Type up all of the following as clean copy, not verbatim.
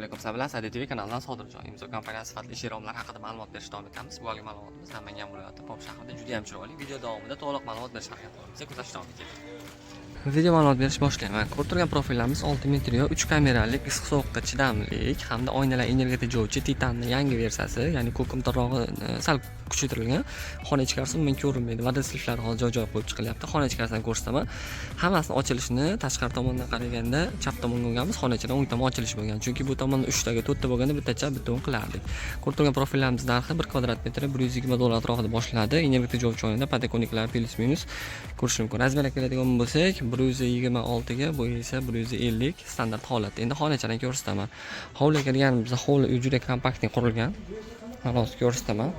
Assalomu alaykum. Sizlar bilan Sa'diy TV kanalidan Sodirjon. Imzo kompaniyasi sifatli ish romlari haqida ma'lumot berishga davom etamiz. Bu galgi ma'lumotimiz Namangan viloyati Pop shahrida juda ham chiroyli. Video davomida to'liq ma'lumot berishga harakat qilamiz. Kuzatishni davom eting. Video ma'lumot berish boshlayman. Ko'rib turgan profillarimiz 6 metr 3 kameralik, issiq sovuqqa chidamlik hamda oynalar energiya tejovchi titanning yangi versiyasi, ya'ni ko'kimtirog'i sal kuchaytirilgan. Xona ichkarisi umuman ko'rinmaydi. Vodoslivlar hozir joy-joy qo'yib chiqilyapti. Xona ichkarisidan ko'rsataman. Hammasini ochilishini tashqari tomondan qaraganda chap tomonga olganmiz, xona ichidan o'ng tomon ochilish bo'lgan. Chunki bu tomonda 3 taga 4 ta bo'lganda bittacha bitta o'ng qilardik. Ko'rib turgan profillarimiz narxi 1 kvadrat metri $120 atrofida boshlanadi. Energiya tejovchi o'yinda podokoniklar plus minus ko'rish mumkin. Razmerga keladigan bo'lsak, 126 ga, bu esa 150 standart holatda. Endi xona ichidan ko'rsataman. Hovliga kirganimizda hovli juda kompaktli qurilgan. Mana hozir ko'rsataman.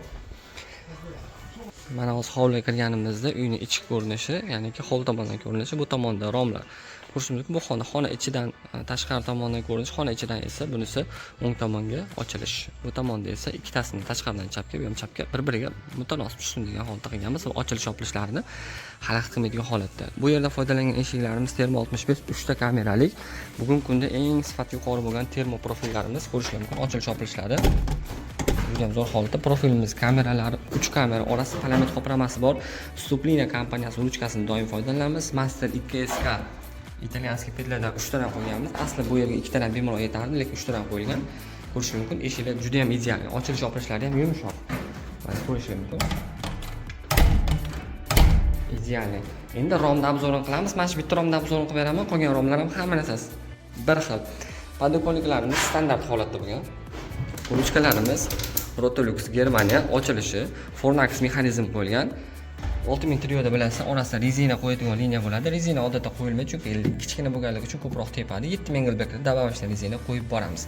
Mana hozir hovliga kirganimizda uyning ichki ko'rinishi, ya'niki hovli tomondan ko'rinishi, bu tomonda romlar. Ko'rishimiz mumkin. Bu xona ichidan tashqari tomondan ko'rinish, xona ichidan esa bunisi o'ng tomonga ochilish. Bu tomonda esa ikkitasini tashqaridan chapga, bu ham chapga bir-biriga mutanosib tushadigan holatda qilganmiz va ochilish yopilishlarini xalaqit qilmaydigan holatda. Bu yerda foydalangan eshiklarimiz termo 65 3 ta kameralik. Bugungi kunda eng sifat yuqori bo'lgan termo profillarimiz ko'rishlar mumkin. Ochilish yopilishlari juda ham zo'r holatda. Profilimiz kameralari 3 kamera orasida palamet qopramasi bor. Stuplina kompaniyasi ruchkasini doim foydalanamiz. Master 2SK italyanskiy pedlardan 3 tadan qo'yganmiz. Asli bu yerga 2 tadan bemalol yetardi, lekin 3 tadan qo'yilgan. Ko'rish mumkin. Eshiklar juda ham ideal. Ochilish yopilishlari ham yumshoq. Mana ko'rish mumkin. Ideal. Endi romda obzorini qilamiz. Mana shu bitta romda obzorini qilib beraman. Qolgan romlar ham hamma narsasi bir xil. Podokoniklarimiz standart holatda bo'lgan. Ruchkalarimiz Rotolux Germaniya ochilishi, Fornax mexanizm qo'yilgan. 6 metr yo'lda bilasizlar, orasida rezina qo'yadigan liniya bo'ladi. Rezina odatda qo'yilmaydi, chunki kichkina bo'lganligi uchun ko'proq tepadi. 7 mengelbekda dabavashli rezina qo'yib boramiz.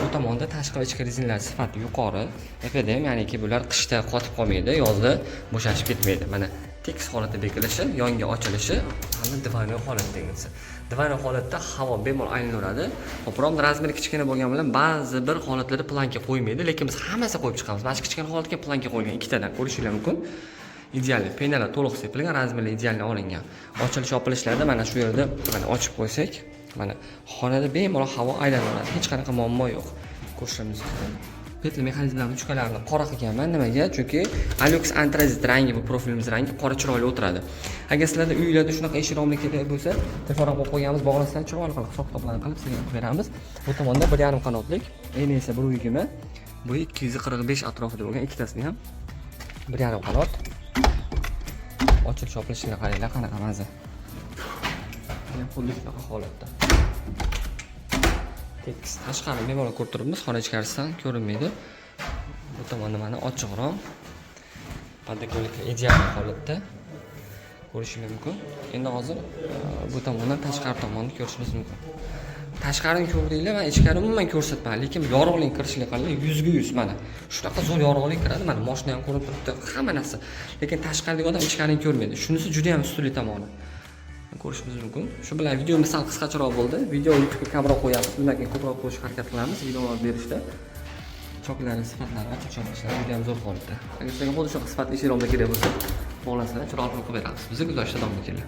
Bu tomonda tashqi va ichki rezinalar sifati yuqori. FDM, ya'niki bular qishda qotib qolmaydi, yozda bo'shashib ketmaydi. Mana tekis holatda bekilishi, yonga ochilishi, hamda divanoy holatdagisi. Divanoy holatda havo bemalol aylanaveradi. Xo'p, razmeri kichkina bo'lgani bilan ba'zi bir holatlarda planka qo'ymaydi, lekin biz hammasi qo'yib chiqamiz. Mana shu kichkina holatga planka qo'yilgan ikkitadan ko'rishingiz mumkin. Ideal, penalar to'liq sepilgan, razmerli ideal olingan. Ochilish yopilishlarda mana shu yerda mana ochib qo'ysak, mana xonada bemalol havo aylanaveradi. Hech qanaqa muammo yo'q. Ko'rishimiz mumkin. Petli mexanizmlar ruchkalarini qora qilganman. Nimaga? Chunki Alux Antrazit rangi, bu profilimiz rangi qora chiroyli o'tiradi. Agar sizlarda uylarda shunaqa eshik romli kerak bo'lsa, telefonga qo'yib qo'yganmiz, bog'lasdan chiroyli qilib hisob-kitoblarni qilib sizga qilib beramiz. Bu tomonda 1,5 qanotlik, eni esa 120, bu 245 atrofida bo'lgan ikkitasini ham 1,5 qanot. Ochilish yopilishiga qaranglar, qanaqa maza. Yana xuddi shunaqa holatda. Tekis tashqari bemalol ko'rib turibmiz, xona ichkarisidan ko'rinmaydi. Bu tomonda mana ochiq rom. Podokoniklar ideal holatda ko'rishingiz mumkin. Endi hozir bu tomondan tashqari tomonni ko'rishingiz mumkin. Tashqarini ko'rdinglar, men ichkari umuman ko'rsatmadim, lekin yorug'lik kirishiga qaranglar, 100% mana. Shunaqa zo'r yorug'lik kiradi, mana mashina ham ko'rinib turibdi, hamma narsa. Lekin tashqaridagi odam ichkarini ko'rmaydi. Shunisi juda ham ustuli tomoni. Ko'rishingiz mumkin. Shu bilan videomiz sal qisqacharoq bo'ldi. Video YouTube'ga kamroq qo'yamiz, bundan keyin ko'proq qo'yishga harakat qilamiz. Videolar berishda choklarini sifatlari va chiqarishlar juda ham zo'r holatda. Agar sizga bu shunaqa sifatli ish romda kerak bo'lsa, bog'lansanglar, chiroyli qilib beramiz. Bizga kuzatishda davom etinglar.